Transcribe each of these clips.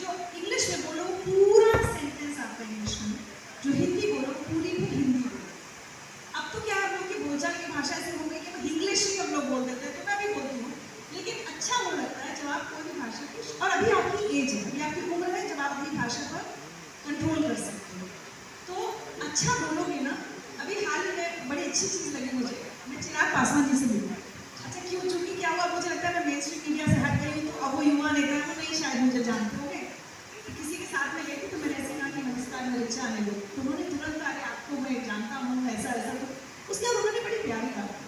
जो इंग्लिश में बोलो पूरा सेंटेंस आपका इंग्लिश में, जो हिंदी बोलो पूरी भी हिंदी बोलो। अब तो क्या हम लोग की बोलचाल की भाषा ऐसे हो गई कि इंग्लिश ही हम लोग बोल देते हैं, तो मैं भी बोलती हूँ, लेकिन अच्छा वो लगता है जब आप कोई भी भाषा की, और अभी आपकी एज है, अभी आपकी उम्र है जब आप अपनी भाषा पर कंट्रोल कर सकते हो, तो अच्छा बोलोगे ना। अभी हाल ही में बड़ी अच्छी चीज़ लगी मुझे, मैं चिराग पासवान जी से मिली। अच्छा क्यों, चूंकि क्या हुआ, मुझे लगता है मैं मेन स्ट्रीम मीडिया से हट गई, तो अब वो युवा नेता तो नहीं शायद मुझे जानते होंगे, तो किसी के साथ में गई थी, तो मैंने ऐसे कहा कि नमस्कार मैं रिचा आने लो, तो उन्होंने तुरंत कहा कि आपको मैं जानता हूँ ऐसा ऐसा। तो उसके बाद उन्होंने बड़ी प्यारी बात की,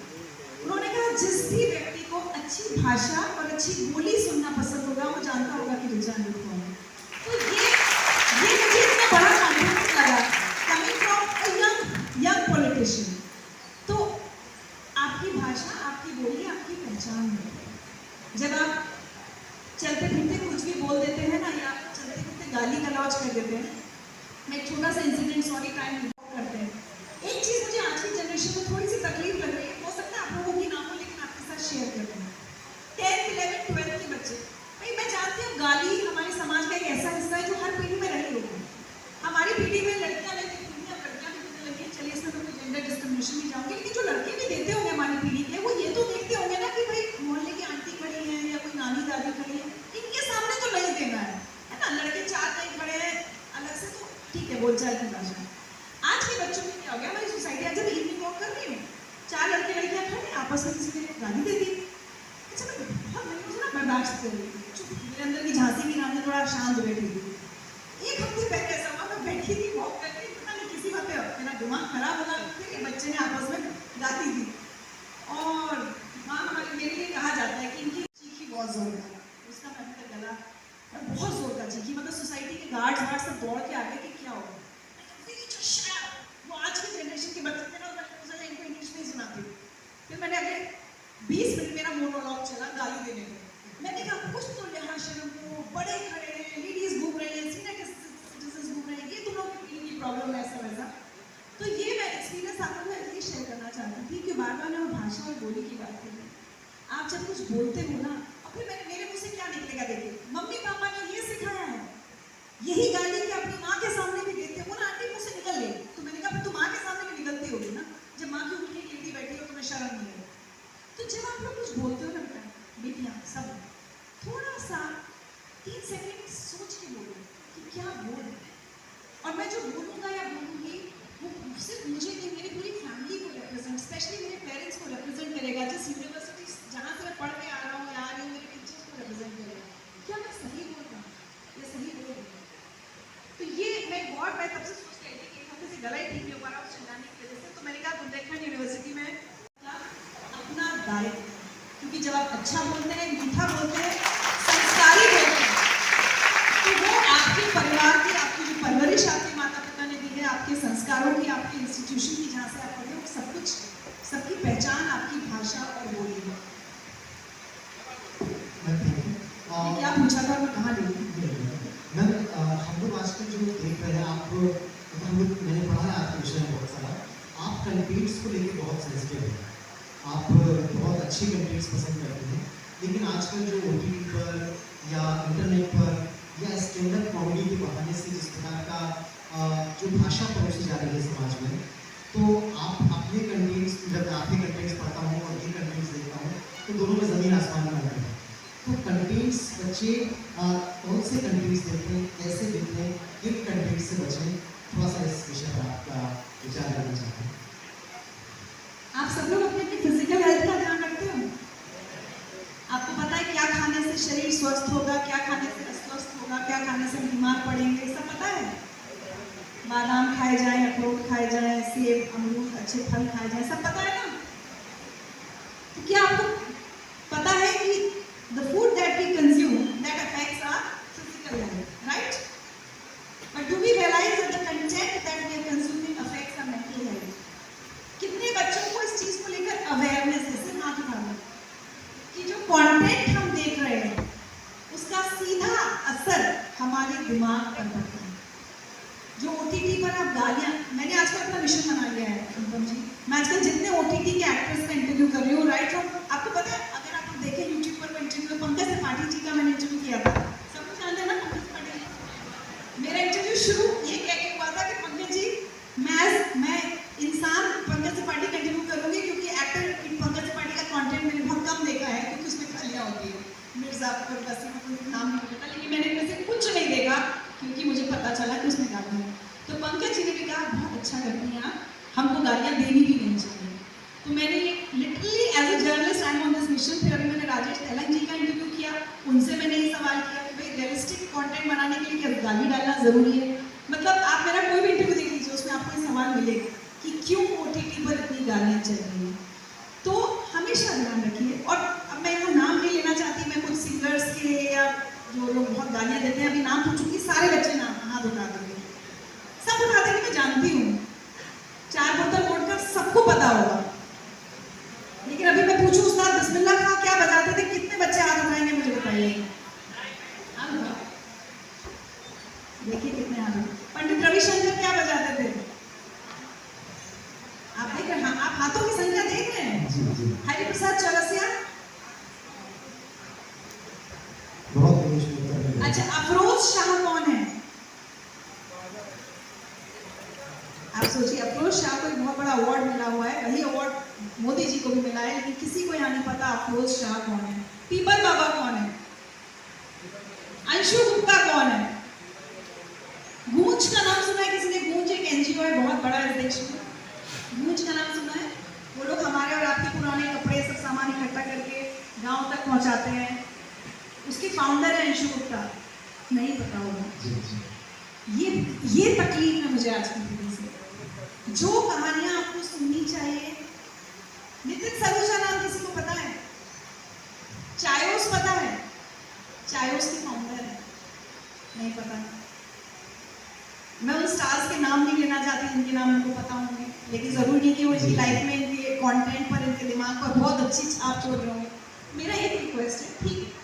उन्होंने कहा जिस भी व्यक्ति को अच्छी भाषा और अच्छी बोली सुनना पसंद होगा वो जानता होगा कि रिचा आने कौन है। तो ये मुझे इतना बड़ा कॉन्फिडेंस लगा coming from a young politician. तो आपकी भाषा, आपकी बोली आपकी पहचान है। जब आप चलते फिरते कुछ भी बोल देते हैं ना, या चलते फिरते गाली गलौज कर देते हैं, मैं एक छोटा सा इंसिडेंट, सॉरी टाइम करते हैं। एक चीज़ मुझे आज की जनरेशन में थोड़ी सी तकलीफ लग रही है, हो सकता है आप लोगों की ना हो, लेकिन आपके साथ शेयर करते हैं। 10th 11th 12th के बच्चे, भाई मैं जानती हूँ गाली हमारे समाज का एक ऐसा हिस्सा है जो हर पीढ़ी में रही होगी। हमारी पीढ़ी में लड़कियां नहीं देती थी, अब लड़कियां भी देने लगी, चलिए इसमें तो कोई जेंडर डिस्क्रिमिनेशन नहीं जाऊंगी, लेकिन जो लड़के भी देते होंगे हमारी पीढ़ी के, वो ये तो देखते होंगे ना कि भाई मोहल्ले की आंटी खड़ी है या कोई नानी दादी खड़ी है, इनके सामने तो नहीं देना है ना। लड़के चार नहीं खड़े हैं अलग से, तो ठीक है बोलचाल की भाषा। आज के बच्चों में क्या हो गया, हमारी सोसाइटी, जब इवनिंग वॉक कर रही हूँ, चार लड़के लड़कियां खड़े आपस में किसी ने गाली दे दी। अच्छा मैं बहुत मुझे ना बर्दाश्त कर रही थी, मेरे अंदर की झांसी की रानी थोड़ा शांत बैठी थी। एक हफ्ते पहले ऐसा हुआ, मैं बैठी थी वॉक करके, पता नहीं किसी बात पे मेरा दिमाग खराब हो गया कि बच्चे ने आपस में गाती थी, और माँ हमारे मेरे लिए कहा जाता है कि इनकी चीखी बहुत जोर का, उसका मैं तक गला और बहुत जोर का चीखी, मतलब सोसाइटी के गार्ड सब दौड़ के आ गए कि क्या होगा। वो आज की जनरेशन के बच्चे थे ना, मैंने इनको इंग्लिश नहीं सुनाती। फिर मैंने अगले 20 मिनट मेरा मोनोलॉग चला गाली देने में। मैंने कहा कुछ तो लिहाज शर्म को, बड़े खड़े हैं, लेडीज घूम रही हैं, सीनियर सिटीजन घूम रहे हैं, ये तुम लोग की प्रॉब्लम है ऐसा वैसा। तो ये मैं एक्सपीरियंस आप लोगों को इसलिए शेयर करना चाहती थी कि बार बार मैं भाषा और बोली की बात कर रही हूँ। आप जब कुछ बोलते हो ना, और फिर मेरे मुँह से क्या निकलेगा, देखिए मम्मी पापा ने ये सिखाया है, यही गाली कि अपनी माँ के सामने भी देते हो ना, आंटी मुँह से निकल ले, तो मैंने कहा तो माँ के सामने भी निकलती होगी ना, जब माँ की उठनी गिरती बैठी हो तुम्हें शर्म नहीं है। तो जब आप लोग कुछ बोलते हो ना बेटियाँ सब, थोड़ा सा 3 सेकंड सोच के बोलो कि क्या बोल रहे हैं, और मैं जो बोलूँगा या बोलूँगी वो सिर्फ मुझे नहीं, मेरी पूरी फैमिली को रिप्रेजेंट, स्पेशली मेरे पेरेंट्स को रिप्रेजेंट करेगा, जिस यूनिवर्सिटी जहाँ से मैं पढ़ के आ रहा हूँ या आ रही हूँ, मेरे टीचर्स को रिप्रेजेंट करेगा। क्या मैं सही बोल रहा हूँ या सही बोल रही हूँ? तो ये मैं तब से सोच रही थी कि एक हफ्ते से गला ही ठीक नहीं हो पा रहा उस चिल्लाने की वजह से, तो मैंने कहा बुंदेलखंड यूनिवर्सिटी में अपना दायित्व, क्योंकि जब आप अच्छा बोलते हैं, मीठा बोलते हैं, संस्कारी बोलते हैं, तो वो आपके परिवार की, आपकी जो परवरिश आपके माता पिता ने दी है, आपके संस्कारों की, आपके इंस्टीट्यूशन की जहाँ से आप पढ़े हो, सब कुछ, सबकी पहचान आपकी भाषा और बोली है। क्या पूछा था, मैं कहाँ ले मैम, हम लोग आजकल जो देख रहे हैं, आप हम लोग, मैंने पढ़ा है आपके विषय में बहुत सारा, आप कंटेंट्स को लेके बहुत सेंसिटिव हैं, आप बहुत अच्छी कंटेंट्स पसंद करते हैं, लेकिन आजकल जो OTT पर या इंटरनेट पर या स्टैंड अप कॉमेडी के बहाने से जिस प्रकार का जो भाषा परोसी जा रही है समाज में, तो आप अपने कंटेंट्स, जब आपके कंटेंट्स पढ़ता हूँ और ये कंटेंट्स देखता हूँ, तो दोनों में ज़मीन आसमान का अंतर है। तो कंटेंट्स बच्चे कौन से कंटेंट्स देखते हैं, कैसे देखते हैं, किन कंटेंट्स से बचें, थोड़ा सा इस विषय पर आपका विचार करना चाहते हैं। आप सब लोग अपने फिजिकल हेल्थ का ध्यान रखते हो? आपको पता है क्या खाने से शरीर स्वस्थ होगा, क्या खाने से अस्वस्थ होगा, क्या खाने से बीमार पड़ेंगे, सब पता है? बादाम खाए जाएं, अखरोट खाए जाएं, सेब अमरूद अच्छे फल खाए जाएं, सब पता है ना? तो क्या आपको पता है कि the food that we consume that affects our physical health, right? But do we realize that the content that we are consuming affects our mental health? कितने बच्चों को इस चीज को लेकर अवेयरनेस है? सिर्फ हाथ उठा लो कि जो कंटेंट हम देख रहे हैं उसका सीधा असर हमारे दिमाग पर पड़ता है। जो OTT पर आप गालियाँ, मैंने आजकल अपना मिशन बना लिया है अनुपम जी, मैं आजकल जितने OTT के एक्टर्स का इंटरव्यू कर रही हूँ, राइट फ्रॉम, आपको पता है अगर आप देखें यूट्यूब पर इंटरव्यू, पंकज त्रिपाठी जी का मैंने इंटरव्यू किया था, सब कुछ जानते हैं ना पंकज त्रिपाठी, मिर्जा पर वसीम का नाम नहीं पता, लेकिन मैंने इनमें से कुछ नहीं देखा क्योंकि मुझे पता चला कि उसने गाना है। तो पंकज जी ने भी कहा बहुत अच्छा करती हैं आप, हमको गालियाँ देनी भी नहीं चाहिए। तो मैंने literally as a journalist I am on this mission. फिर अभी मैंने राजेश तेलंग जी का इंटरव्यू किया, उनसे मैंने ये सवाल किया कि भाई रियलिस्टिक कंटेंट बनाने के लिए क्या गाली डालना ज़रूरी है? मतलब आप मेरा कोई भी इंटरव्यू देख लीजिए, उसमें आपको ये सवाल मिलेगा कि क्यों OTT पर इतनी गालियाँ चल रही हैं। तो हमेशा ध्यान रखिए। और अब मैं यहाँ नाम नहीं लेना चाहती, मैं कुछ सिंगर्स के या जो लोग बहुत गालियाँ देते हैं, अभी नाम पूछूंगी सारे बच्चे नाम हाथ उठा देंगे, सब उठा देंगे, मैं जानती हूँ। 4 बोतल वोट का सबको पता होगा, लेकिन अभी मैं पूछूं उस्ताद बिस्मिल्लाह खां क्या बजाते थे, कितने बच्चे हाथ उठाएंगे मुझे बताइए? हाथ उठाओ, देखिए कितने हाथ उठाए। पंडित रविशंकर क्या बजाते थे? आप देख रहे हैं, आप हाथों की संख्या देख रहे हैं। जी जी हरिप्रसाद चौरसिया, बहुत बहुत अच्छा अफरोज शाह कौन है? आप सोचिए, अफरोज शाह को एक बहुत बड़ा अवार्ड मिला हुआ है, वही अवार्ड मोदी जी को भी मिला है, लेकिन किसी को यहाँ नहीं पता अफरोज शाह कौन है। पीपल बाबा कौन है? अंशु गुप्ता कौन है? गूंज का नाम सुना है किसी ने? गूंज एक NGO है, बहुत बड़ा है देश में। गूंज का नाम सुना है? वो लोग हमारे और आपके पुराने कपड़े सब सामान इकट्ठा करके गांव तक पहुंचाते हैं। उसके फाउंडर है अंशु गुप्ता, नहीं पता होगा। ये तकलीफ है मुझे आज की पीढ़ी से। जो कहानियां आपको सुननी चाहिए, नितिन सलूजा नाम किसी को पता है? चायोस पता है? चायोस की फाउंडर है, नहीं पता। मैं उन स्टार्स के नाम नहीं लेना चाहती जिनके नाम उनको पता होंगे, लेकिन जरूरी नहीं कि वो इनकी लाइफ में इनके कंटेंट पर, इनके दिमाग पर बहुत अच्छी छाप छोड़ रहे होंगे। मेरा एक रिक्वेस्ट है, ठीक है,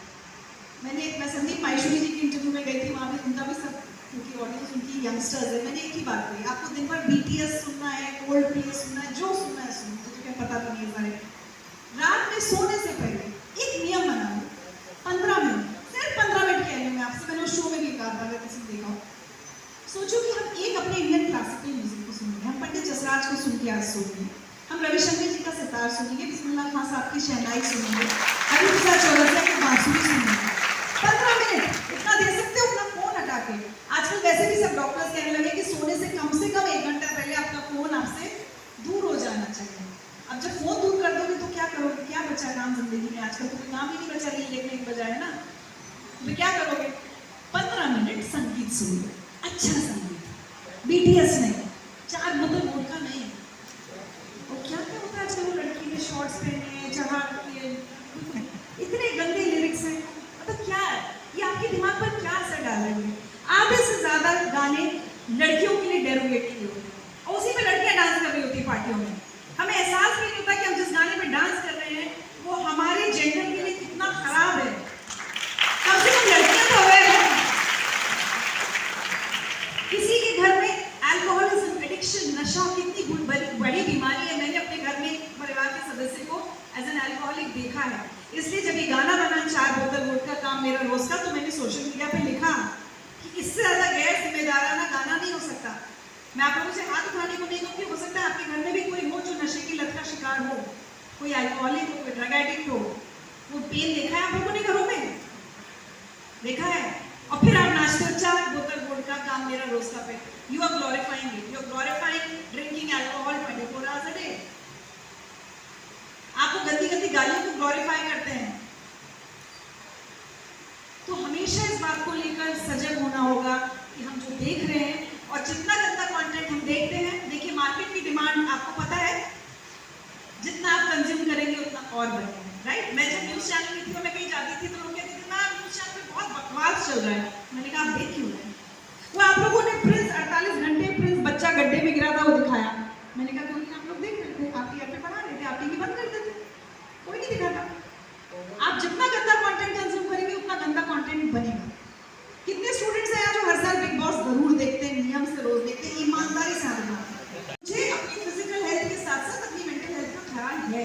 मैं संदीप माहेश्वरी जी के इंटरव्यू में गई थी, वहाँ पे उनका भी सब, क्योंकि ऑडियंस उनकी यंगस्टर्स है, मैंने एक ही बात कही, आपको दिन भर BTS सुनना है, कोल्ड प्ले सुनना है, जो सुनना है सुनो, मुझे क्या पता भी नहीं है सारे। रात में सोने से पहले एक नियम बना लो, 15 मिनट, सिर्फ 15 मिनट कह रही हूँ मैं आपसे, मैंने उस शो में भी कहा था, अगर किसी ने देखा हो। सोचो कि हम एक अपने इंडियन क्लासिकल म्यूजिक को सुनेंगे, हम पंडित जसराज को सुन के आज सोएंगे, हम रविशंकर जी का सितार सुनेंगे, बिस्मिल्लाह खां साहब की शहनाई सुनेंगे, हरिप्रसाद चौरसिया की बांसुरी सुनेंगे। 15 मिनट इतना दे सकते हो अपना फोन हटा के। आजकल वैसे भी सब डॉक्टर्स कहने लगे कि सोने से कम 1 घंटा पहले आपका फोन आपसे दूर हो जाना चाहिए। अब जब फोन दूर कर दोगे तो क्या करोगे? क्या बचा काम जिंदगी में? आजकल तो कोई काम ही नहीं बचा, रील देखने के बजाय, ना? तो क्या करोगे? 15 मिनट संगीत सुनो, अच्छा संगीत, BTS नहीं, 4 बोतल वोडका नहीं। और क्या क्या होता है आजकल, वो लड़की ने शॉर्ट्स पहने, चढ़ा इतने गंदे लिरिक्स हैं, मतलब क्या है ये? आपके दिमाग पर क्या असर डाल रहे हैं? आधे से ज्यादा गाने लड़कियों के लिए डेरोगेटरी होते हैं, और उसी पे लड़कियां डांस कर रही होती है पार्टियों में। हमें एहसास भी नहीं होता कि हम जिस गाने पे डांस कर रहे हैं वो हमारे जेंडर के लिए कितना खराब है। कम से कम लड़कियां तो अवेयर है। किसी के घर में अल्कोहलिज्म, एडिक्शन, नशा कितनी बड़ी बीमारी है। मैंने अपने घर में परिवार के सदस्य को एज एन अल्कोहलिक देखा है, इसलिए जब ये गाना बना 4 बोतल वोट का काम मेरा रोज का, तो मैंने सोशल मीडिया पे लिखा कि इससे ज्यादा गैर जिम्मेदाराना गाना नहीं हो सकता। मैं आप लोगों से हाथ उठाने को नहीं कहूँगी, हो सकता है आपके घर में भी कोई हो जो नशे की लत का शिकार हो, कोई अल्कोहलिक हो, कोई ड्रग एडिक्ट हो। वो पेन देखा है आप लोगों ने घरों में? देखा है? और फिर आप नाचते हो 4 बोतल वोट का काम मेरा रोज का पे। You are glorifying it, you are glorifying drinking alcohol 24 hours a day. आपको गंदी गंदी गालियों को ग्लोरीफाई करते हैं। तो हमेशा इस बात को लेकर सजग होना होगा कि हम जो देख रहे हैं, और जितना गंदा कंटेंट हम देखते हैं, देखिए मार्केट की डिमांड आपको पता है, जितना आप कंज्यूम करेंगे उतना और बढ़ेगा, राइट? मैं जब न्यूज चैनल में थी और मैं कहीं जाती थी तो लोग कहते थे ना न्यूज चैनल पे बहुत बकवास चल रहा है। मैंने कहा आप देख क्यों रहे हैं? वो आप लोगों ने प्रिंस 48 घंटे प्रिंस बच्चा गड्ढे में गिरा था वो दिखाया। मैंने कहा क्योंकि आप लोग देख रहे थे, आप टीआर पे पढ़ा रहे थे, आप टीवी बंद कर देते, कोई नहीं दिखाता। आप जितना गंदा कंटेंट कंज्यूम करेंगे उतना गंदा कंटेंट बनेगा। कितने स्टूडेंट्स हैं यहाँ जो हर साल बिग बॉस जरूर देखते हैं, नियम से रोज देखते हैं, ईमानदारी से आगे बढ़ते हैं। मुझे अपनी फिजिकल हेल्थ के साथ साथ अपनी मेंटल हेल्थ का ख्याल है।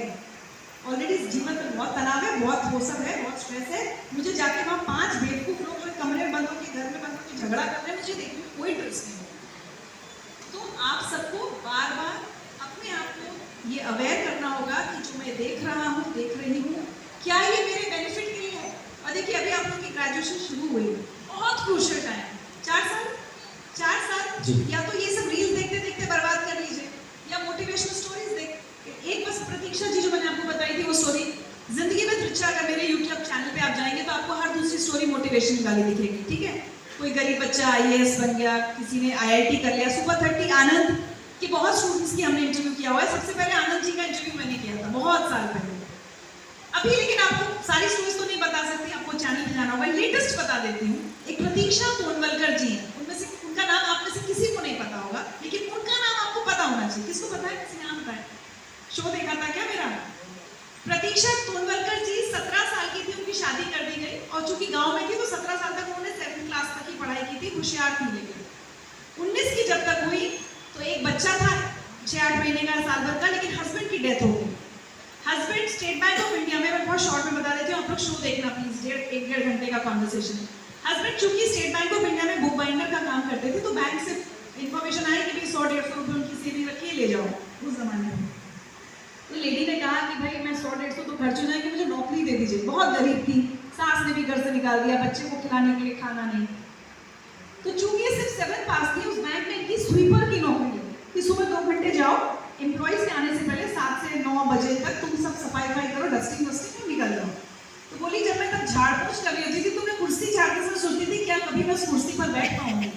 ऑलरेडी इस जीवन में बहुत तनाव है, बहुत वो सब है, बहुत स्ट्रेस है। मुझे जाके वहाँ 5 बेवकूफ लोग जो कमरे में बंद होकर, घर में बंद होकर झगड़ा कर रहे हैं, मुझे देखने में कोई इंटरेस्ट नहीं है। तो आप सबको बार बार अपने आप को ये अवेयर करना होगा कि जो मैं देख रहा हूँ, देख रही हूँ, क्या ये मेरे बेनिफिट के लिए है? और देखिए अभी ग्रेजुएशन शुरू हुई, बहुत क्रूशियल टाइम, 4 साल या तो ये सब रील्स देखते देखते बर्बाद कर लीजिए, या मोटिवेशनल स्टोरीज देख। एक बस प्रतीक्षा जी जो मैंने आपको बताई थी वो स्टोरी, जिंदगी में त्रिच्छा, अगर मेरे यूट्यूब चैनल पे आप जाएंगे तो आपको हर दूसरी स्टोरी मोटिवेशन वाली दिखेगी, ठीक है। कोई गरीब बच्चा IAS बन गया, किसी ने IIT कर लिया, सुपर 30 आनंद के बहुत स्टूडेंट्स की हमने इंटरव्यू किया हुआ है। सबसे पहले आनंद जी का इंटरव्यू मैंने किया था बहुत साल पहले। अभी लेकिन आपको सारी स्टोरीज तो नहीं बता सकती, आपको चैनल पे जाना होगा। लेटेस्ट बता देती हूँ, एक प्रतीक्षा तोनवलकर जी हैं, उनमें से उनका नाम आप में से किसी को नहीं पता होगा, लेकिन उनका नाम आपको पता होना चाहिए। किसको पता है? किसी नाम पता है? शो देखा था क्या मेरा? प्रतीक्षा तोनवलकर जी 17 साल की थी, उनकी शादी कर दी गई, और चूंकि गांव में थी तो 17 साल तक उन्होंने 7th क्लास तक की पढ़ाई की थी, होशियार थी। लेकिन 19 की जब तक हुई तो एक बच्चा था 6-8 महीने का, साल भर का, लेकिन हस्बैंड की डेथ हो गई। Husband state bank of India में, मैं बहुत शॉर्ट में बता देती हूँ, आप लोग शो देखना प्लीज, 1-1.5 घंटे का कॉन्वर्सेशन। हस्बैंड चूंकि स्टेट बैंक ऑफ इंडिया में बुक बाइंडर का काम करते थे, तो बैंक से इन्फॉर्मेशन आई कि भाई 100-150 रुपये उनकी सेविंग रखिए, ले जाओ। उस जमाने में तो लेडी ने कहा कि भाई मैं 100-150 तो खर्च हो जाएंगे, मुझे नौकरी दे दीजिए। बहुत गरीब थी, सास ने भी घर से निकाल दिया, बच्चे को खिलाने के लिए खाना नहीं। तो चूंकि ये सिर्फ 7 पास थी, उस बैंक में इनकी स्वीपर की नौकरी लगी कि सुबह 2 घंटे जाओ, एम्प्लॉइज के आने से पहले 7 से 9 बजे तक तुम सब सफाई करो, डस्टिंग वस्टिंग, निकल जाओ। तो बोली जब मैं तब झाड़ पोछ कर रही थी तो मैं कुर्सी झाड़ते समय सोचती थी क्या कभी मैं उस कुर्सी पर बैठ पाऊंगी।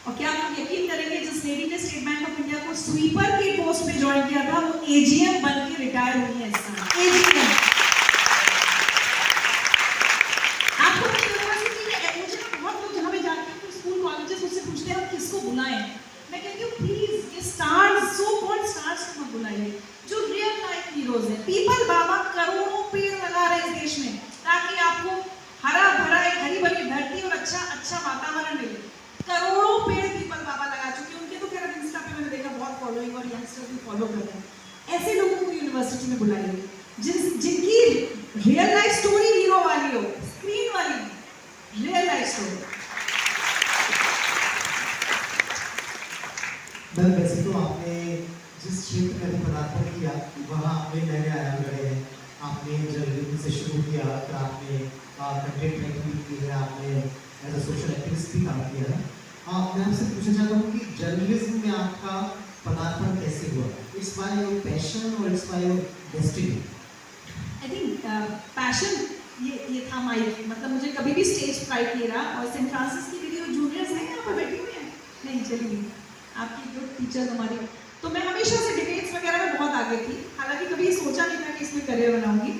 और क्या आप यकीन करेंगे, जिस लेडी ने स्टेट बैंक ऑफ इंडिया को स्वीपर के पोस्ट पे ज्वाइन किया था, वो AGM बन के रिटायर हुई है इस समय। AGM आपको यूनिवर्सिटी में, मुझे ना बहुत लोग जहाँ पे जाते हैं स्कूल कॉलेजेस मुझसे पूछते हैं हम किसको बुलाएं। मैं कहती हूँ प्लीज ये स्टार्स, सो कॉल्ड स्टार्स को मत बुलाइए, जो रियल लाइफ हीरोज हैं। पीपल बाबा करोड़ों पेड़ लगा रहे हैं इस देश में ताकि आपको हरा भरा एक हरी भरी धरती और अच्छा वातावरण मिले। करोड़ों पेड़ पीपल बाबा लगा चुके हैं, उनके तो खैर इंस्टा पे मैंने देखा बहुत फॉलोइंग, और यंगस्टर्स भी फॉलो कर रहे हैं। ऐसे लोगों को यूनिवर्सिटी में बुलाइए जिनकी रियल लाइफ स्टोरी हीरो वाली हो, स्क्रीन वाली, रियल लाइफ स्टोरी। मैम वैसे तो आपने जिस क्षेत्र में भी पदार्पण किया वहाँ आपने नए आयाम गढ़े हैं। आपने जर्नलिज्म से शुरू किया, फिर आपने कंटेंट राइटिंग की है, आपने एज अ सोशल एक्टिविस्ट भी काम किया है। मैं आपसे पूछना चाहता हूँ कि जर्नलिज्म में आपका पदार्पण कैसे हुआ? इट्स बाय योर पैशन और it's by your destiny? I think passion ये था माइक, मतलब मुझे कभी भी स्टेज फ्राइट नहीं रहा। और सेंट फ्रांसिस की दीदी जूनियर्स हैं यहाँ पर बैठी हुई हैं, नहीं चलिए आपकी जो टीचर्स हमारी, तो मैं हमेशा से डिबेट्स वगैरह में बहुत आगे थी। हालांकि कभी सोचा नहीं था कि इसमें करियर बनाऊंगी,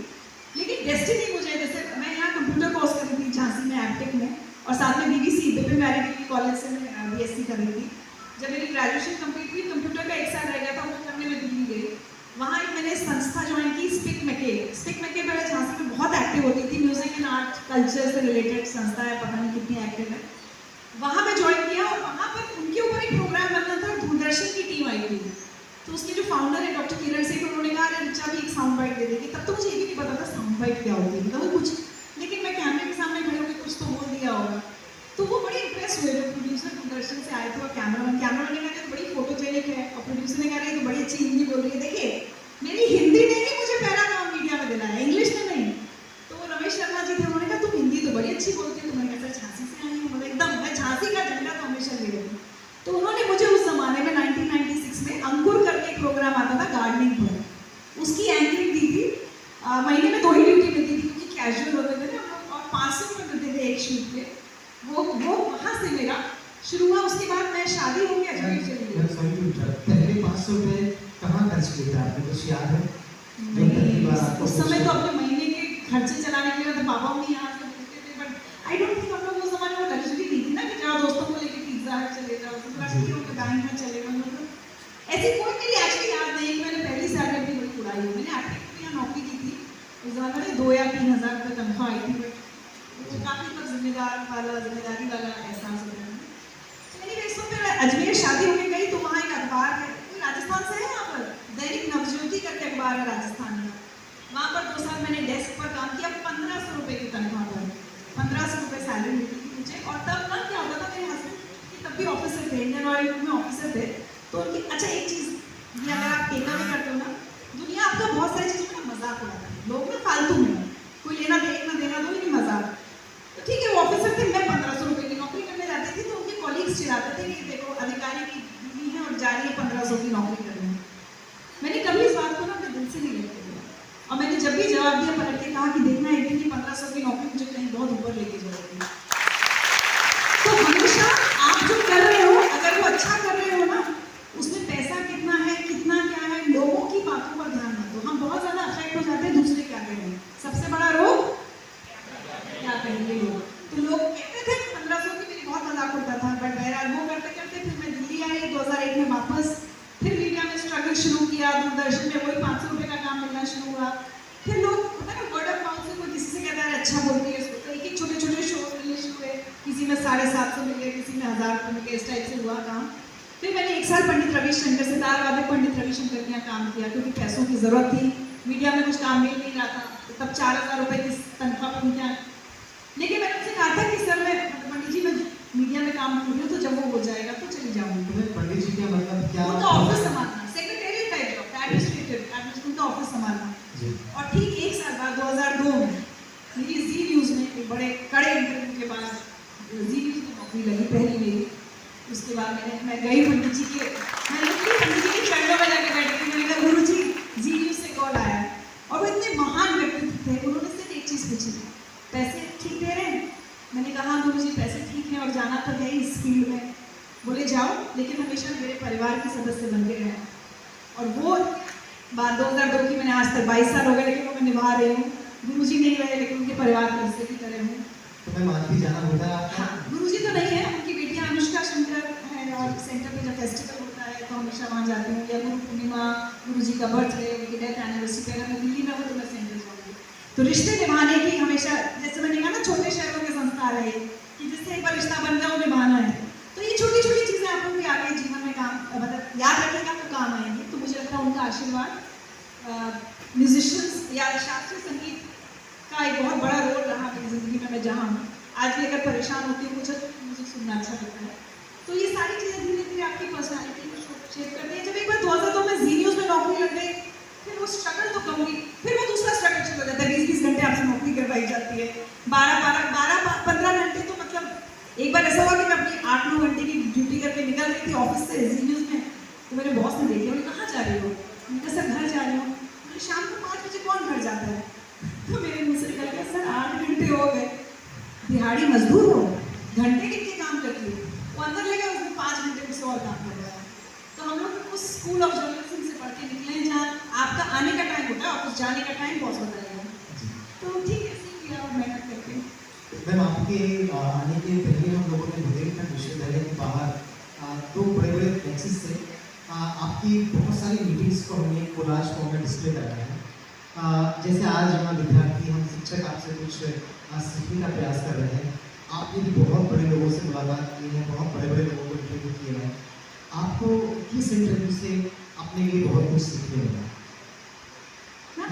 लेकिन डेस्टिनी मुझे, जैसे मैं यहाँ कंप्यूटर कोर्स कर रही थी झांसी में, एप्टेक में, और साथ में BBC बिपिन मैरी डिग्री कॉलेज से मैं BSc कर रही थी। जब मेरी ग्रेजुएशन कंप्लीट हुई, कंप्यूटर का 1 साल रह गया था, वो करने में दिल्ली गई। वहाँ एक मैंने संस्था ज्वाइन की, स्पिक मैके पहले झांसी में बहुत एक्टिव होती थी, म्यूजिक एंड आर्ट कल्चर से रिलेटेड संस्था है, पता नहीं कितनी एक्टिव है। वहाँ मैं ज्वाइन किया और वहाँ पर उनके ऊपर एक प्रोग्राम बनना था, दूरदर्शन की टीम आई थी। तो उसके जो फाउंडर है डॉक्टर किरण सिंह, उन्होंने कहा अरे रिचा भी एक साउंड बाइट दे देगी। तब तो मुझे ये भी नहीं पता था साउंड बाइट क्या होती है, मतलब कुछ, लेकिन मैं कैमरे के सामने खड़े होकर कुछ तो बोल दिया होगा। तो वो बड़े इंप्रेस हुए, जो प्रोड्यूसर दूरदर्शन से आए थे और कैमरामैन ने कहा बड़ी फोटोजेनिक है, और प्रोड्यूसर ने कहा तो बड़ी अच्छी हिंदी बोल रही है। देखिए मेरी हिंदी ने ही मुझे पहला काम मीडिया में दिलाया, इंग्लिश में नहीं। तो वो रमेश शर्मा जी थे, उन्होंने कहा तुम हिंदी तो बड़ी अच्छी बोलती हो। तो मैंने कहा झांसी से आई हूँ, मतलब एकदम मैं झांसी का झंडा तो हमेशा ले रही हूँ। तो उन्होंने मुझे उस जमाने में 1996 में अंकुर करके एक प्रोग्राम आता था गार्डनिंग पर, उसकी एंकरिंग दी थी। महीने में 2 ही ड्यूटी मिलती थी क्योंकि कैजुअल होते थे ना, और 500 रुपये मिलते थे एक शूट पे। वो वहाँ से मेरा शुरू हुआ। उसके बाद मैं शादी हो गया, अजमेर चली गई। पहले 500 रुपये कहाँ खर्च किए थे आपने, कुछ याद है? उस समय तो अपने महीने के खर्चे चलाने के लिए तो पापा मम्मी यहाँ से पूछते थे, बट आई डोंट थिंक हम लोग उस जमाने में लग्जरी नहीं थी ना कि जाओ दोस्तों को लेके पिज्जा हट चले जाओ, दाइन में चले गए। ऐसी कोई मेरी एक्चुअली याद नहीं कि मैंने पहली सैलरी अपनी बड़ी उड़ाई है। मैंने एक्टिंग में यहाँ नौकरी की थी, उस जमाने में 2 या 3 हज़ार रुपये तनख्वाह आई थी, बट वो काफ़ी कुछ जिम्मेदारी वाला एहसास होता है। तो मैंने इसको फिर अजमेर शादी होने गई, तो वहाँ एक अखबार है, कोई राजस्थान से है यहाँ पर, दैनिक नवज्योति करके अखबार है राजस्थान में। वहाँ पर 2 साल मैंने डेस्क पर काम किया, 1500 रुपये की तनख्वाह पर, 1500 रुपये सैलरी मिलती थी मुझे। और तब ना क्या होता था, मेरे हस्बैंड की तब भी ऑफिसर थे, इंडियन ऑयल में ऑफिसर थे। तो उनकी अच्छा एक चीज़ ये, अगर आप टेका में करते हो ना, दुनिया आपका बहुत सारी चीज़ों में मजाक उड़ाता है, लोग ना फालतू में, कोई लेना देना दो, लेकिन मजाक 1500 की नौकरी मुझे कहीं बहुत ऊपर लेके जाएगी। तो हमेशा आप जो कर रहे हो, अगर वो अच्छा कर रहे हो ना, उसमें पैसा कितना है, कितना क्या है, लोगों की बातों पर ध्यान मत दो। हम बहुत ज्यादा अफेक्ट हो जाते हैं दूसरे क्या कहेंगे। सबसे बड़ा रोग क्या कहेंगे लोग। तो लोग कहते थे 1500 की, मेरी बहुत मजाक उड़ता था, बट बहरहाल वो करते करते फिर मैं दिल्ली आई 2001 में वापस, फिर मीडिया में स्ट्रगल शुरू किया, दूरदर्शन में वही 500 रुपये का काम मिलना शुरू हुआ। फिर लोग पता है वर्ड ऑफ माउथ से कोई किसी से कहता है अच्छा बोलती है उसको, तो एक एक छोटे छोटे शो मिलने शुरू हुए, किसी में 750 मिल गए, किसी में 1000 मिल गए, इस टाइप से हुआ काम। फिर मैंने 1 साल पंडित रविशंकर से, तार वादक पंडित रविशंकर के यहाँ काम किया, क्योंकि पैसों की जरूरत थी, मीडिया में कुछ काम मिल नहीं रहा था, तो तब 4000 रुपये की तनख्वाह पर उनके यहाँ। लेकिन मैंने उनसे कहा था कि सर मैं पंडित जी मैं मीडिया में काम कर रही हूँ, तो जब वो हो जाएगा तो चली जाऊँगी। तुम्हें पंडित जी का मतलब क्या? उनका ऑफिस संभालना, सेक्रेटरी टाइप जॉब, एडमिनिस्ट्रेटिव, उनका ऑफिस संभालना। और ठीक 1 साल बाद 2002 में मेरी जी न्यूज़ में एक बड़े कड़े इंटरव्यू के बाद जी न्यूज़ में नौकरी लगी, पहली मेरी। उसके बाद मैं गई पंडित जी के, मैं लिखी पंडित जी के चरणों में जाके बैठ गई। मैंने कहा गुरु जी न्यूज़ से कॉल आया, और वो इतने महान व्यक्तित्व थे। उन्होंने सिर्फ एक चीज़ पूछी, पैसे ठीक दे रहे हैं? मैंने कहा हाँ गुरु जी पैसे ठीक है, और जाना तो है इस फील्ड में। बोले जाओ, लेकिन हमेशा मेरे परिवार के सदस्य बन के रहें। और वो बात 2002 की मैंने आज तक 22 साल हो गए, लेकिन वो मैं निभा रही हूँ। गुरु जी नहीं रहे, लेकिन उनके परिवार के हिस्से की तरह हूँ। तो मैं मालवी जाना होता है आपका? हाँ, गुरु जी तो नहीं है, उनकी बेटियाँ अनुष्का शंकर है, और सेंटर पे जब फेस्टिवल होता है तो हमेशा वहाँ जाती हूँ, या गुरु पूर्णिमा, गुरु जी का बर्थडे, उनकी डेथ एनिवर्सरी पे अगर मैं दिल्ली में हूँ तो मैं सेंटर जाऊँगी। तो रिश्ते निभाने की हमेशा, जैसे मैंने कहा ना छोटे शहरों के संस्कार है कि जिससे एक बार रिश्ता बन गया वो निभाना है। तो ये छोटी छोटी चीज़ें आप लोग भी आगे जीवन में काम मतलब याद रखेगा तो काम आएंगी। तो मुझे लगता है उनका आशीर्वाद, म्यूजिशियंस या शास्त्रीय संगीत का एक बहुत बड़ा रोल रहा मेरी ज़िंदगी में। मैं जहाँ हूँ आज भी अगर परेशान होती हूँ, मुझे म्यूजिक सुनना अच्छा लगता है। तो ये सारी चीज़ें धीरे धीरे आपकी पर्सनैलिटी को शेप करती है। जब एक बार 2002 में जी न्यूज़ में नौकरी लग गई, फिर वो स्ट्रगल तो कम हुई, फिर वो दूसरा स्ट्रगल शुरू हो जाता है। 20-20 घंटे आपसे नौकरी करवाई जाती है, 12-15 घंटे। तो मतलब एक बार ऐसा हुआ कि मैं अपनी 8-9 घंटे की ड्यूटी करके निकल रही थी ऑफिस से जी न्यूज़ में, तो मेरे बॉस ने देखा, बोले कहाँ जा रही हो? मैंने कहा सर घर जा रही हूँ। बोले शाम को 5 बजे कौन घर जाता है? तो मेरे मुँह से निकल गया सर 8 घंटे हो गए। दिहाड़ी मजदूर हो, घंटे कितने काम करती हो? वो अंदर ले गया, उसने 5 घंटे मुझसे और काम करवाया। तो हम लोग उस स्कूल ऑफ जर्नलिज्म से पढ़ के निकले हैं जहाँ आपका आने का टाइम होता है, ऑफिस जाने का टाइम बॉस बताएगा। तो ठीक है, सीख लिया और मेहनत करके। मैम आपके आने के पहले हम लोगों ने बुंदेलखंड विश्वविद्यालय के बाहर 2 बड़े बड़े फ्लेक्सेस से आपकी बहुत सारी मीटिंग्स को हमने कोलाज फॉर्म में डिस्प्ले कराया है। जैसे आज हम विद्यार्थी, हम शिक्षक आपसे कुछ सीखने का प्रयास कर रहे हैं। आपने भी बहुत बड़े लोगों से मुलाकात की है, बहुत बड़े बड़े लोगों को इंटरव्यू किए हैं। आपको किस इंटरव्यू से अपने लिए बहुत कुछ सीखने मिला,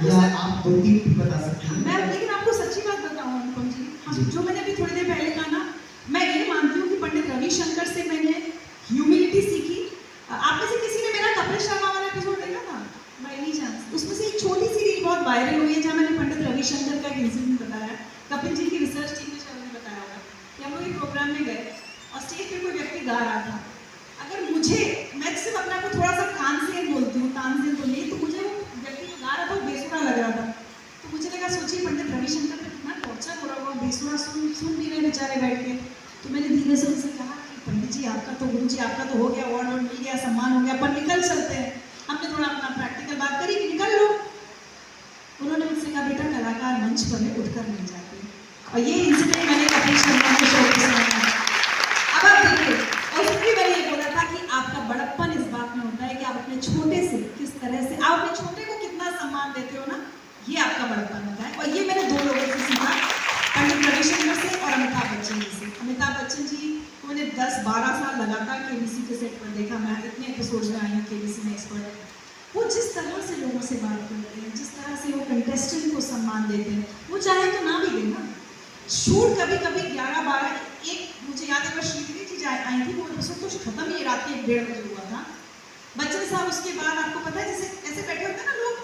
या आप 2-3 बता सकते हैं? मैं लेकिन आपको सच्ची बात बताऊं अनुपम जी, जो मैंने अभी थोड़ी देर पहले कहा ना, मैं ये मानती हूँ कि पंडित रविशंकर से मैंने ह्यूमिलिटी सीखी। आप में से किसी ने मेरा कपिल शर्मा वाला एपिसोड देखा था बाय एनी चांस? उसमें से एक छोटी सी रील बहुत वायरल हुई है जहाँ मैंने पंडित रविशंकर का एक इंसिडेंट बताया। कपिल जी की रिसर्च टीम में शायद मैंने बताया होगा कि हम लोग एक प्रोग्राम में गए और स्टेज पे कोई व्यक्ति गा रहा था। अगर मुझे, मैं सिर्फ अपने को थोड़ा सा कान से बोलती हूँ, तानसेन तो नहीं, तो मुझे वो व्यक्ति गा रहा था, बेसुरा लग रहा था। तो मुझे लगा, सोचिए पंडित रविशंकर पे कितना टॉर्चर हो रहा होगा, बेसुरा सुन भी रहे बेचारे बैठ के। तो मैंने धीरे से उनसे कहा कि पंडित जी आपका तो, गुरु जी आपका तो हो गया, अवार्ड मिल गया, सम्मान हो गया, पर निकल चलते हैं। हमने थोड़ा अपना प्रैक्टिकल बात करी कि निकल लो। उन्होंने मुझसे कहा बेटा कलाकार मंच पर है, उठकर नहीं जाते। और ये इंसिडेंट मैंने कपिल शर्मा के शो में सुना। अब आप देखिए, और फिर भी मैंने ये बोला था कि आपका बड़प्पन इस बात में होता है कि आप अपने छोटे से किस तरह से, आप अपने छोटे को कितना सम्मान देते हो ना, ये आपका बड़प्पन होता है। और ये मैंने 2 लोगों से सीखा, पंडित रविशंकर से और अमिताभ बच्चन जी से। अमिताभ बच्चन जी को मैंने 10-12 साल लगातार केबीसी के सेट पर देखा। मैं इतने एपिसोड्स में आई हूँ केबीसी में एक्सपर्ट। वो जिस तरह से लोगों से बात करते हैं, जिस तरह से वो कंटेस्टेंट को सम्मान देते हैं, वो चाहे तो ना भी देना। शूट कभी कभी 11-12, एक मुझे याद है मैं श्रीदेवी जी आई थी, वो एपिसोड तो खत्म ही रात के 1-1:30 बजे हुआ था। बच्चन साहब उसके बाद आपको पता है जैसे ऐसे बैठे होते हैं ना लोग,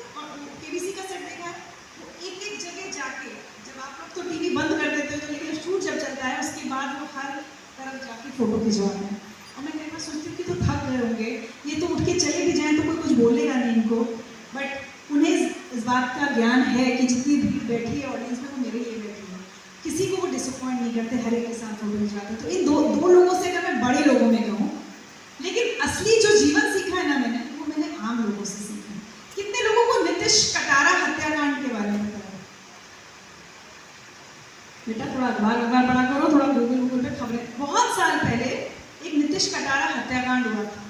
केबीसी का सेट देखा है, वो एक जगह जाके, जब आप लोग तो टीवी बंद कर देते हो तो, लेकिन शूट जब चलता है उसके बाद वो हर तरफ जाके फोटो खिंचवाते हैं। और मैं कई बार सोचती हूँ कि तो थक गए होंगे, ये तो उठ के चले भी जाएँ तो कोई कुछ बोलेगा नहीं इनको, बट उन्हें इस बात का ज्ञान है कि जितनी भीड़ बैठी है ऑडियंस में वो मेरे लिए बैठी है। नहीं करते, हर एक के साथ फोटो खिंचवाते। तो इन दो लोगों से अगर मैं बड़े लोगों में कहूँ, लेकिन असली जो जीवन सीखा है ना मैंने, वो मैंने आम लोगों से सीखा है। कितने लोगों को नीतीश कटारा हत्याकांड के बारे में पता है? बेटा थोड़ा अखबार पढ़ा करो, थोड़ा गूगल पे खबरें। बहुत साल पहले एक नीतीश कटारा हत्याकांड हुआ था,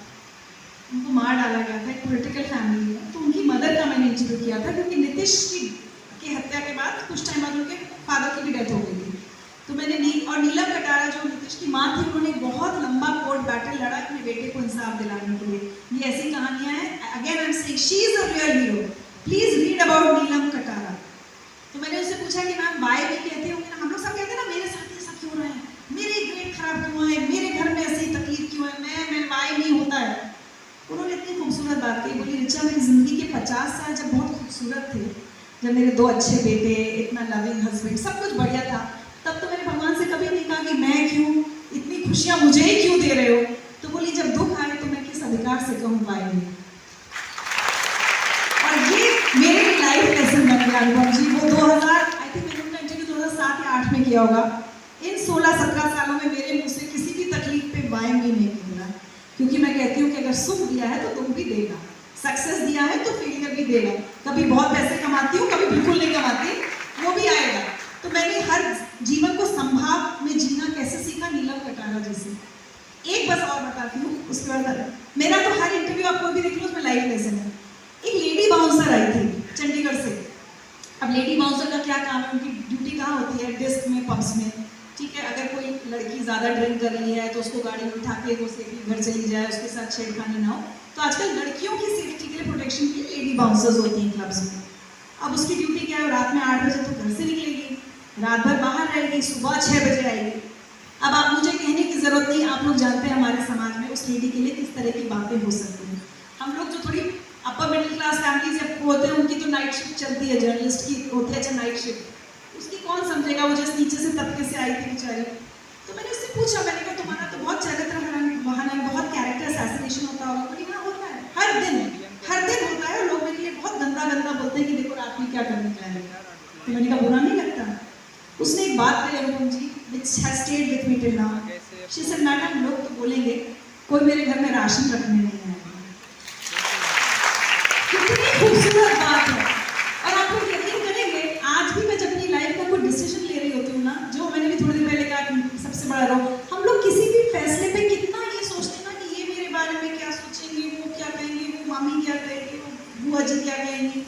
उनको मार डाला गया था, एक पॉलिटिकल फैमिली में। तो उनकी मदर का मैंने इंटरव्यू किया था, क्योंकि नीतीश की हत्या के बाद कुछ टाइम बाद उनके फादर की भी डेथ हो गई थी। तो मैंने और नीलम कटारा जो नीतीश की माँ थी, उन्होंने बहुत लंबा कोर्ट बैटल लड़ा अपने बेटे को इंसाफ दिलाने के लिए। ये ऐसी कहानियां हैं। Again I am saying she is a real hero. Please read about Neelam Katara. तो मैंने उससे पूछा कि मैम वाई भी कहते हो? हम लोग सब कहते हैं ना, मेरे साथ ये सब क्यों रहा है, मेरे ग्रेड खराब क्यों है, मेरे घर में ऐसी तकलीफ क्यों है, मैं वाई नहीं होता है। उन्होंने इतनी खूबसूरत बात कही, बोली रिचा मेरी जिंदगी के 50 साल जब बहुत खूबसूरत थे, जब मेरे 2 अच्छे बेटे, इतना लविंग हस्बैंड, सब कुछ बढ़िया था, तब तो मैंने भगवान से कभी नहीं कहा कि मैं क्यों, इतनी खुशियां मुझे ही क्यों दे रहे हो। तो बोली जब दुख आए तो मैं किस अधिकार से कहूँ वाई नहीं। और ये मेरे लिए लाइफ लेसन बन गया अनुपम जी। वो 2000 आई थिंक मैंने उनका इंटरव्यू 2007 या 8 में किया होगा। इन 16-17 सालों में मेरे मुंह से किसी भी तकलीफ पे वाई भी नहीं निकला, क्योंकि मैं कहती हूँ कि अगर सुख दिया है तो दुख भी देगा, सक्सेस दिया है तो फेलियर भी देगा। कभी बहुत पैसे कमाती हूँ, कभी बिल्कुल नहीं कमाती, वो भी आएगा। तो मैंने हर जीवन को संभाव में जीना कैसे सीखा, नीलम कटारा जैसे। एक बस और बताती हूँ, उसके बाद मेरा तो हर इंटरव्यू आपको भी देख लो, उसमें लाइफ लेसन है। एक लेडी बाउंसर आई थी चंडीगढ़ से। अब लेडी बाउंसर का क्या काम है, उनकी ड्यूटी कहाँ होती है, डेस्क में, पब्स में, ठीक है। अगर कोई लड़की ज़्यादा ड्रिंक कर रही है तो उसको गाड़ी में उठा के वो घर चली जाए, उसके साथ छेड़खानी ना हो। तो आजकल लड़कियों की सेफ्टी के लिए, प्रोटेक्शन के लिए लेडी बाउंसर्स होती हैं क्लब्स में। अब उसकी ड्यूटी क्या है, रात में 8 बजे तो घर से निकलेगी, रात भर बाहर रहेगी, सुबह 6 बजे आएगी। अब आप मुझे कहने की ज़रूरत नहीं, आप लोग जानते हैं हमारे समाज में उस लेडी के लिए किस तरह की बातें हो सकती हैं। हम लोग जो थोड़ी अपर मिडिल क्लास फैमिली से होते हैं, उनकी तो नाइट शिफ्ट चलती है, जर्नलिस्ट की होती है अच्छा नाइट शिफ्ट, उसकी कौन समझेगा, वो जैसे नीचे से तबके से आई थी बेचारी। तो मैंने उससे पूछा, मैंने कहा तुम्हारा तो बहुत चरित्र हनन है, बहुत कैरेक्टर असैसिनेशन होता होगा। बोली हाँ होता है, हर दिन होता है। लोग मेरे लिए बहुत गंदा बोलते हैं कि देखो रात में क्या करने जा रहे हैं। तो मैंने कहा बुरा नहीं लगता। उसने एक बात कही अनुपम जी, which has stayed with me till now. She said, madam लोग तो बोलेंगे कोई मेरे घर में राशन रखने नहीं आएगा। कितनी खूबसूरत बात है। और आप लोग यकीन करेंगे, आज भी मैं जब अपनी लाइफ का कोई डिसीजन ले रही होती हूँ ना, जो मैंने भी थोड़ी देर पहले कहा, सबसे बड़ा रोल, हम लोग किसी भी फैसले पे कितना ये सोचते हैं ना कि ये मेरे बारे में क्या सोचेंगे, वो क्या कहेंगे, वो मामी क्या कहेंगे, वो बुआ जी क्या कहेंगे।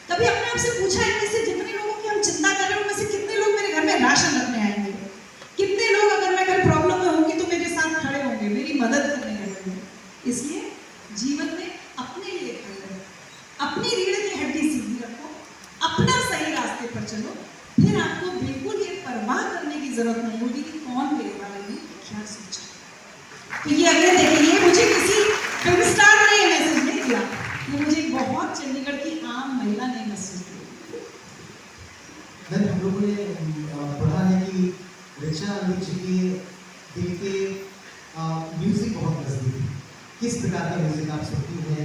कभी अपने आप से पूछा है, इनमें से जितने लोगों की हम चिंता कर रहे हैं, उनमें से कितने लोग मेरे घर में राशन रखने आएंगे? कितने लोग अगर मैं अगर प्रॉब्लम में होंगी तो मेरे साथ खड़े होंगे, मेरी मदद करने लगेंगे? इसलिए जीवन में अपने लिए खड़े रहो, अपनी रीढ़ की हड्डी सीधी रखो, अपना सही रास्ते पर चलो, फिर आपको बिल्कुल ये परवाह करने की जरूरत नहीं होगी कि कौन मेरे बारे में क्या सोचा। तो ये अगले देखिए, ये मुझे किसी फिल्म स्टार ने ये मैसेज नहीं दिया, ये मुझे बहुत चंडीगढ़ की आम महिला ने मैसेज दिया। हम लोगों ने पढ़ा है कि ऋचा जी के दिल के म्यूजिक बहुत नजदीक है। किस प्रकार का म्यूजिक आप सुनती हैं,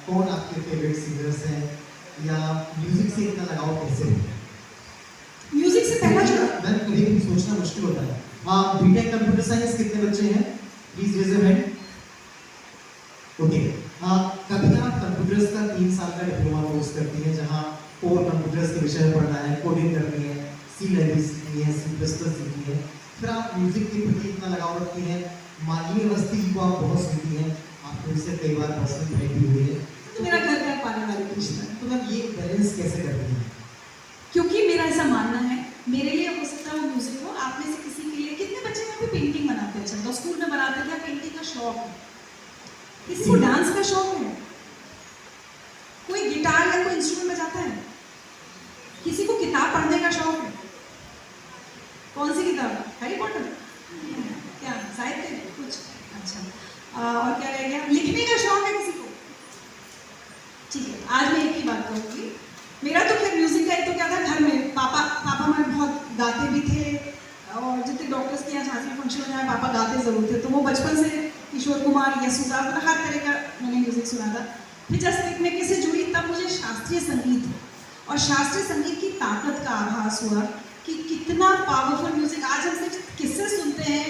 कौन आपके फेवरेट सिंगर्स हैं, या म्यूजिक से इतना लगाव कैसे है? म्यूजिक से पहला जो मैं कभी भी सोचना मुश्किल होता है। बीटेक कंप्यूटर साइंस कितने बच्चे हैं? Please raise your hand. Okay, कभी आप कंप्यूटर्स का 3 साल का डिप्लोमा कोर्स करती हैं, जहाँ कोर कंप्यूटर्स के विषय में पढ़ना है, कोडिंग करनी है, सी लैंग्वेज सीखनी है, C++ सीखनी है, फिर आप म्यूजिक के प्रति इतना लगाव रखती हैं, मानवीय वस्ती को आप बहुत सुनती हैं, आपको इससे कई बार पर्सनल भेंट भी हुई है। तो मेरा घर का पाने वाली प्रश्न है, तो मैम ये बैलेंस कैसे करती हैं? क्योंकि मेरा ऐसा मानना है, मेरे लिए हो सकता है वो म्यूजिक हो, आप में से किसी के लिए, कितने बच्चे यहाँ पे पेंटिंग बनाते हैं, चलो स्कूल में बनाते थे, पेंटिंग का शौक है, किसी को डांस का शौक है, कोई गिटार या कोई इंस्ट्रूमेंट बजाता है, किसी को किताब पढ़ने का शौक है। कौन सी किताब? Harry Potter? क्या साहित्य कुछ? अच्छा, और क्या रह गया? लिखने का शौक है किसी को? ठीक है, आज मैं एक ही बात कहूँगी। मेरा तो खैर म्यूजिक का एक तो क्या था, घर में पापा हमारे बहुत गाते भी थे, और जितने डॉक्टर्स के यहाँ झांसी में फंक्शन हो जाए पापा गाते जरूर थे। तो वो बचपन से किशोर कुमार, यशोदा, मतलब हर तरह का मैंने म्यूजिक सुना था। फिर जब तकनीक से जुड़ी तब मुझे शास्त्रीय संगीत और शास्त्रीय संगीत की ताकत का आभास हुआ कि इतना पावरफुल म्यूजिक। आज हम सिर्फ किस्से सुनते हैं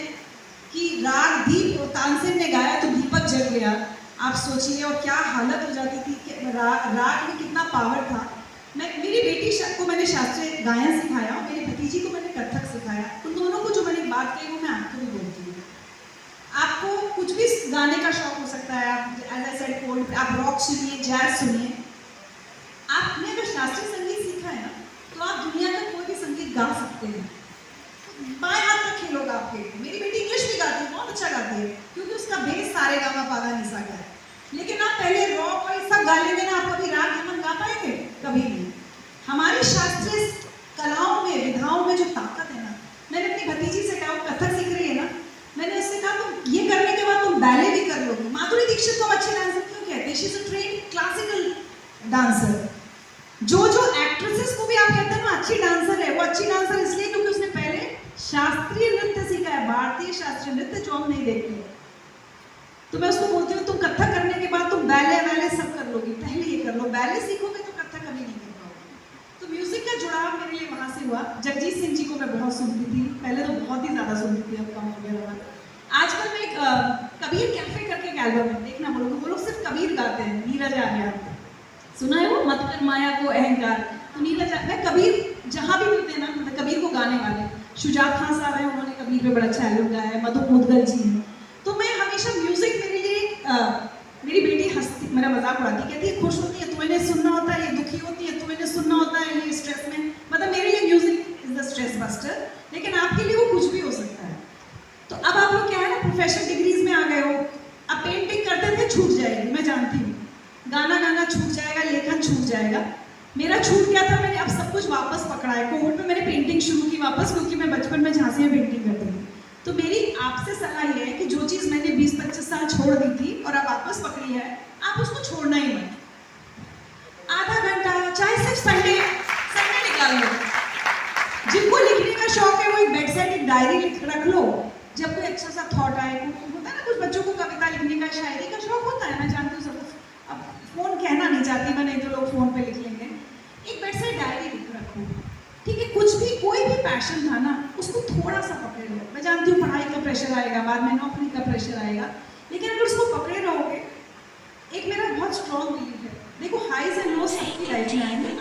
कि राग दीप तानसेन ने गाया तो दीपक जल गया। आप सोचिए और क्या हालत हो जाती थी कि राग में कितना पावर था। मेरी बेटी को मैंने शास्त्रीय गायन सिखाया और मेरी भतीजी को मैंने कथक सिखाया। उन दोनों को जो मैंने बात कही वो मैं आपको भी बोलती हूँ। आपको कुछ भी गाने का शौक हो सकता है, आप एज आई सेड कोल्ड, आप रॉक सुनिए, जैज सुनिए। आपने अगर शास्त्रीय संगीत सीखा है ना तो आप दुनिया का कोई भी संगीत गा सकते हैं। बाएं हाथ तक खेलोगा आपके। मेरी बेटी इंग्लिश भी गाती है, बहुत अच्छा गाती है, क्योंकि उसका बेस सारे गामा पादा निसा का है। लेकिन आप पहले रॉक और सब गा लेंगे ना, आप कभी राग यमन गा पाएंगे? कभी नहीं। हमारी शास्त्रीय कलाओं में, विधाओं में जो ताकत है ना, मैंने अपनी भतीजी से कहा, वो कथक सीख रही है ना, मैंने उससे कहा तुम ये करने के बाद तुम बैले भी कर लोगी। माधुरी दीक्षित को अच्छी डांसर क्यों कहते हैं? She is a trained classical dancer. जो एक्ट्रेसेस को भी आप कहते हैं ना अच्छी डांसर है, वो अच्छी डांसर इसलिए क्योंकि उसने पहले शास्त्रीय नृत्य सीखा है, भारतीय शास्त्रीय नृत्य जो हम नहीं देखते। तो मैं उसको बोलती हूँ तुम कथक करने के बाद तुम बैले वैले सब कर लोगी, पहले ये कर लो। बैले सीखोगे तो कथक कभी नहीं कर पाओगे। तो म्यूजिक का जुड़ाव मेरे लिए वहाँ से हुआ। जगजीत सिंह जी को मैं बहुत सुनती थी, पहले तो बहुत ही ज़्यादा सुनती थी, अब कम हो गया थोड़ा। आजकल मैं कबीर कैफे करके एक एल्बम है, देखना बोलोगे, वो लोग सिर्फ कबीर गाते हैं। नीरज आ गया, सुना है वो, मत कर माया को अहंकार। तो नीरज, मैं कबीर जहाँ भी मिलते हैं ना, मतलब कबीर को गाने वाले शुजात खान साहब हैं, उन्होंने कबीर पे बड़ा अच्छा एल्बम गाया है। मधु मुदगल जी हैं। तो मैं हमेशा म्यूजिक मेरे लिए मेरी बेटी हंसती, मेरा मजाक उड़ाती, कहती है खुश होती है तो इन्हें सुनना होता है, ये दुखी होती है तो इन्हें सुनना होता है, ये स्ट्रेस में। मतलब मेरे लिए music is the stress buster, लेकिन आपके लिए वो कुछ भी हो सकता है। तो अब आप लोग क्या है ना, प्रोफेशनल डिग्रीज में आ गए हो। अब पेंटिंग करते थे छूट जाएगी, मैं जानती हूँ, गाना छूट जाएगा, लेखन छूट जाएगा। मेरा छूट गया था, मैंने अब सब कुछ वापस पकड़ा है। कोविड में मैंने पेंटिंग शुरू की वापस, क्योंकि मैं बचपन में झांसी में पेंटिंग करती थी। तो मेरी आपसे सलाह ये है कि जो चीज़ मैंने 20-25 साल छोड़ दी थी और अब वापस पकड़ी है, आप उसको छोड़ना ही मत। आधा घंटा, चाहे सिर्फ संडे निकाल लो। जिनको लिखने का शौक है वो एक बेड साइड एक डायरी रख लो। जब कोई अच्छा सा थॉट आए, होता है ना कुछ बच्चों को कविता लिखने का, शायरी का शौक होता है, मैं जानती हूँ सबको। अब फोन कहना नहीं चाहती मैं, नहीं तो लोग फोन पे लिख लेंगे। एक बेड साइड डायरी लिख रखो, ठीक है? कुछ भी, कोई भी पैशन था ना, उसको थोड़ा सा पकड़े रहो। मैं जानती हूँ पढ़ाई का प्रेशर आएगा, बाद में नौकरी का प्रेशर आएगा, लेकिन अगर उसको पकड़े रहोगे, एक मेरा बहुत स्ट्रॉन्ग बिलीव है, देखो हाईज एंड लोज सबकी लाइफ में आएंगे,